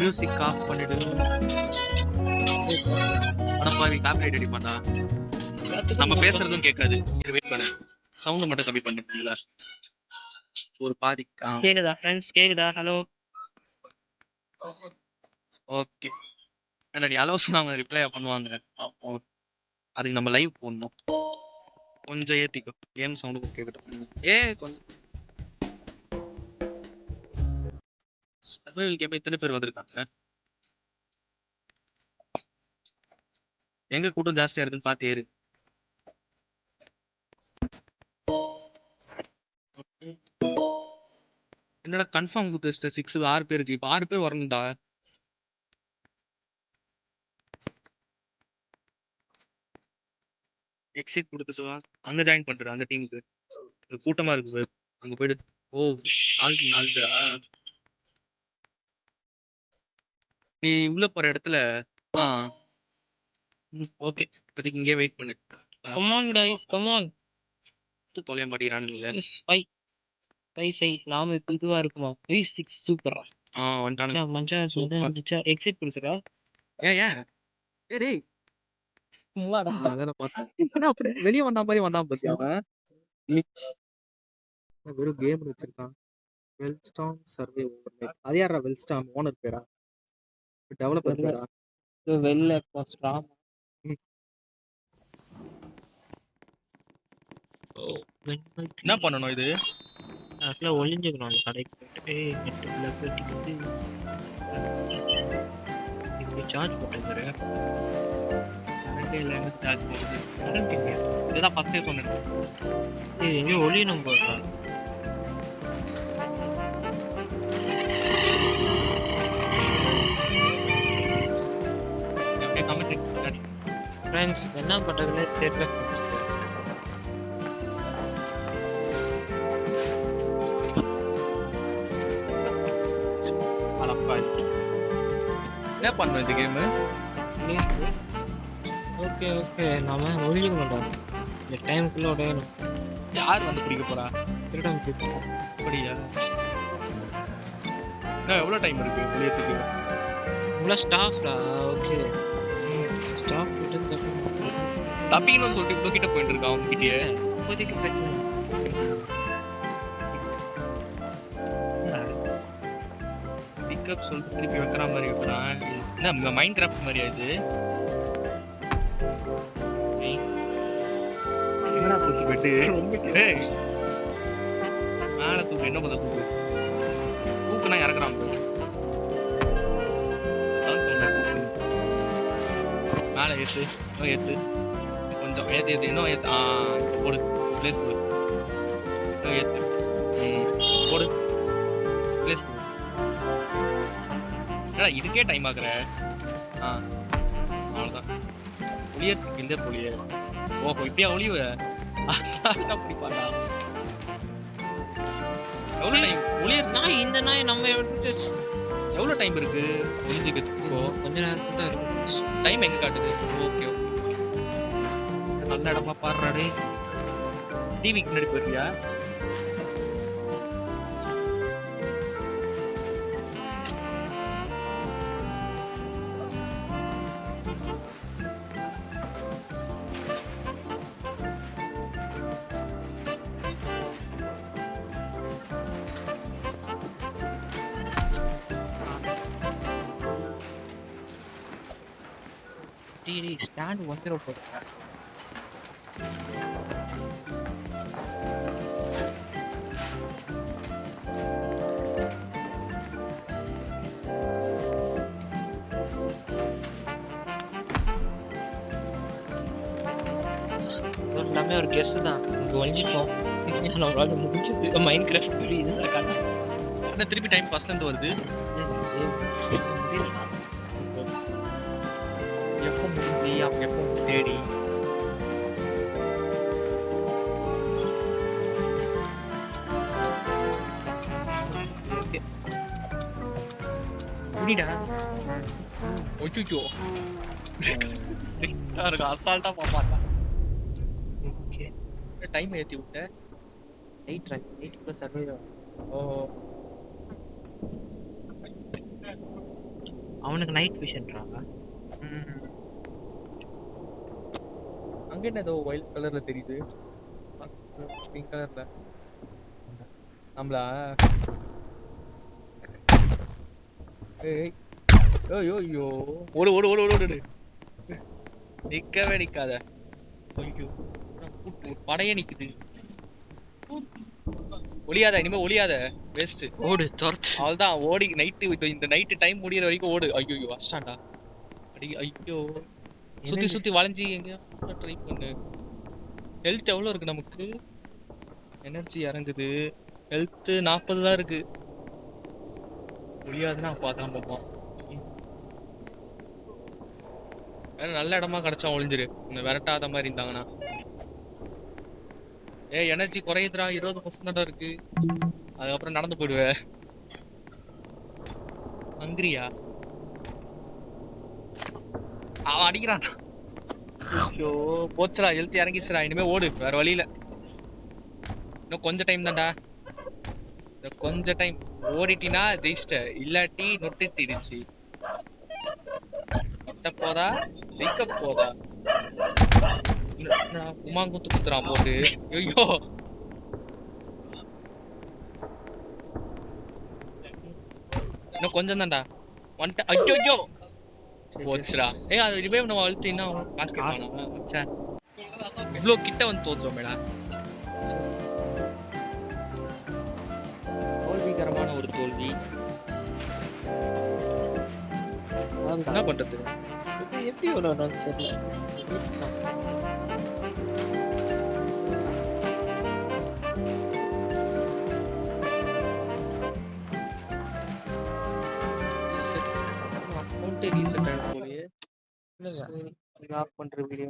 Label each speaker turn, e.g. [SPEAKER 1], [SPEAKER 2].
[SPEAKER 1] Music of பண்ணிடு. ஆனா பாவி காப்பிரைட் அடி பண்ணா நம்ம பேசுறதும் கேட்காது. வெயிட் பண்ணு, சவுண்ட் மட்டும் கம்மி பண்ணிட்டீங்களா ஒரு பாதி.
[SPEAKER 2] கேக்குதா ஃப்ரெண்ட்ஸ்? கேக்குதா? ஹலோ.
[SPEAKER 1] ஓகே. நீ ஹலோ சொன்னா அவங்க ரிப்ளை பண்ணுவாங்க. அதுக்கு நம்ம லைவ் போடணும். கொஞ்சம் ஏத்திக்கோ, கேம் சவுண்டு கேட்கட்டும். கொஞ்சம் சர்வைவல் கேம் எத்தனை பேர் வந்திருக்காங்க? எங்க கூட்டம் ஜாஸ்தியா இருக்குன்னு பார்த்து ஏறு. என்னடா கன்ஃபார்ம் டெஸ்ட் 6 6 பேர் இருக்கு. இப்போ 6 பேர் வரணும்டா. எக்ஸிட் கொடுத்துட்டு வா, அங்க ஜாயின் பண்ற அந்த டீமுக்கு. கூட்டமா இருக்கு, அங்க போயிடு. நீ உள்ள போற இடத்துல ஓகே, இப்போதைக்கு இங்கே வெயிட் பண்ணு.
[SPEAKER 2] Come on guys, come on.
[SPEAKER 1] தொலைய மாட்டேங்கிறானுங்க.
[SPEAKER 2] 5 நாம இப்போ இதுவா இருக்குமா? 6 சூப்பரா.
[SPEAKER 1] வந்துட்டானுங்க.
[SPEAKER 2] மஞ்சா இருந்துச்சா? எக்ஸிட் கொடுத்துடா.
[SPEAKER 1] ஏன் டேய் சும்மாடா, அதெல்லாம் பார்த்தேன். அப்படி வெளியே வந்த மாதிரி வந்தான் பத்தி அவன். வெறும் கேம் வச்சிருக்கான். வெல்ஸ்டான் சர்வே ஓவர். அது யாரா வெல்ஸ்டான்? ஓனர் பேரா? டெவலப்பர் பேரா?
[SPEAKER 2] வெளில ஸ்ட்ராங்.
[SPEAKER 1] என்ன பண்ணணும் இது?
[SPEAKER 2] ஆக்சுவலாக ஒளிஞ்சுக்கணும் அந்த கடைக்கு போயிட்டு நெட்டுக்குள்ள போயிட்டு இப்படி சார்ஜ் போட்டுருக்காரு.
[SPEAKER 1] இதுதான் ஃபர்ஸ்டே சொன்னேன்.
[SPEAKER 2] எங்கேயோ ஒளியணும் போடுறான். ஃப்ரெண்ட்ஸ் என்ன பண்ணுறதுலே தெரியல.
[SPEAKER 1] என்ன பண்ணணும் இந்த கேமு?
[SPEAKER 2] ஓகே நாம ஒழிக்கணும். இந்த டைமுக்குள்ள உடையணும்.
[SPEAKER 1] யார் வந்து பிடிக்க போறா?
[SPEAKER 2] திருடம் பிடிப்போம்.
[SPEAKER 1] அப்படியா? எவ்வளோ டைம் இருக்கு வெளியத்துக்கு?
[SPEAKER 2] இவ்வளோ ஸ்டாஃப்டா? ஓகே ஸ்டாஃப் கிட்ட
[SPEAKER 1] தப்பிக்கணும்னு சொல்லிட்டு இவ்வளோ கிட்ட போயிட்டு இருக்கா அவங்க கிட்டே.
[SPEAKER 2] இப்போதைக்கு பிரச்சனை
[SPEAKER 1] பிக்கப் சொல்லிட்டு திருப்பி வைக்கிற மாதிரி வைக்கிறான். என்ன மைண்ட் கிராஃப்ட் மாதிரியா இது? என்னடா போச்சு பெட்டு? மேலே தூக்கு, என்ன பண்ண தூக்கு? தூக்குனா இறக்குறான் போய். அதான் சொன்னேன் மேலே ஏற்று, இன்னும் ஏற்று, கொஞ்சம் ஏற்று இன்னும் ஏற்று. போடு, பிளேஸ் கொடு, இன்னும் ஏற்று, போடு, பிளேஸ் கொடு. என்னடா இதுக்கே டைம் ஆகுற? அவ்வளோதான். ஒளியறதுக்கு இல்லை போலியே. ஓஹோ, இப்படியா ஒளிவு? அப்படி பாட்டா எவ்வளோ டைம் ஒளியர்
[SPEAKER 2] நாய்? இந்த நாய் நம்ம
[SPEAKER 1] எவ்வளோ டைம் இருக்கு ஒளிஞ்சிக்கிறதுக்கு?
[SPEAKER 2] கொஞ்ச நேரம் தான் இருக்கு.
[SPEAKER 1] டைம் எங்கே காட்டுது? ஓகே நல்ல இடமா பாடுறாரு. டிவிக்கு முன்னாடி போயிருக்கியா?
[SPEAKER 2] ஸ்டாண்ட் வந்துட போகிறேன். எல்லாமே ஒரு கெஸ் தான். இங்கே ஒழிஞ்சிட்டோம். நம்மளால முடிஞ்சது. மைண்ட் கிராஃப்ட் புரியுது.
[SPEAKER 1] ஆனால் திருப்பி டைம் ஃபர்ஸ்ட்லேருந்து வருது. எப்போ முடிஞ்சு எப்போ தேடி புரியுடா. ஒய்யோ ஸ்ட்ரிக்டாக இருக்கு, அசால்ட்டாக பார்ப்பாட்டா. ஓகே டைம் ஏற்றி விட்ட. 8 + சர்வே. ஓ
[SPEAKER 2] அவனுக்கு நைட் விஷன்டா.
[SPEAKER 1] அங்க என்ன ஏதோ ஒயிட் கலர்ல தெரியுது, பிங்க் கலர்ல. நம்மளா? ஏய் ஐயோ ஐயோ, ஓடு ஓடு ஓடு ஓடு ஓடு, நிக்கவே நிக்காத. ஐயோ ஒரு படையே நிக்குது. ஒளியாத, இனிமே ஒளியாத, வேஸ்ட்.
[SPEAKER 2] ஓடு துரத்து.
[SPEAKER 1] அவள்தான் ஓடி நைட்டு, இந்த நைட்டு டைம் முடியிற வரைக்கும் ஓடு. ஐயோ அஸ்டாண்டா. அடி ஐயோ, சுத்தி
[SPEAKER 2] என்னது?
[SPEAKER 1] சுத்தி வளைஞ்சி எங்க ட்ரை பண்ணு. ஹெல்த் எவ்வளோ இருக்கு நமக்கு? எனர்ஜி இறங்குது. ஹெல்த் 40 தான் இருக்கு. முடியாதுன்னா அப்போ அதான் பார்ப்போம். நல்ல இடமா கிடைச்சா ஒளிஞ்சிரு, இந்த விரட்டாத மாதிரி இருந்தாங்கன்னா. எனர்ஜி குறையுதுடா, 20% தான் இருக்கு. அதுக்கப்புறம் நடந்து போயிடுவேன். ஹங்கிரியா? அவன் அடிக்கிறான். ஐயோ போச்சுடா, ஹெல்த் இறங்கிச்சுடா. இனிமே ஓடு, வேற வழியில. இன்னும் கொஞ்சம் டைம் தான்டா, இந்த கொஞ்ச டைம் ஓடிட்டினா ஜெயிச்சிட்ட, இல்லாட்டி நொட்டிடுச்சு. நொட்ட போதா ஜெயிக்க போதா? உமாங்குத்து குத்துறான் போட்டு. ஐயோ இன்னும் கொஞ்சம் தான்டா, வந்துட்ட. ஐயோ ஐயோ போச்சுடா. அது ரிவைவ் நம்ம அழுத்தினா காசு கேட்பானா? இவ்வளோ கிட்ட வந்து தோத்துறோம் மேடா. தோல்விகரமான ஒரு தோல்வி. என்ன பண்றது?
[SPEAKER 2] இது எப்படி விளையாடணும் தெரியல.
[SPEAKER 1] ரீசெட் அக்கௌண்ட்டே ரீசெட் ஆகிடும் போலயே.
[SPEAKER 2] இல்லைங்க, லாக் பண்ற வீடியோ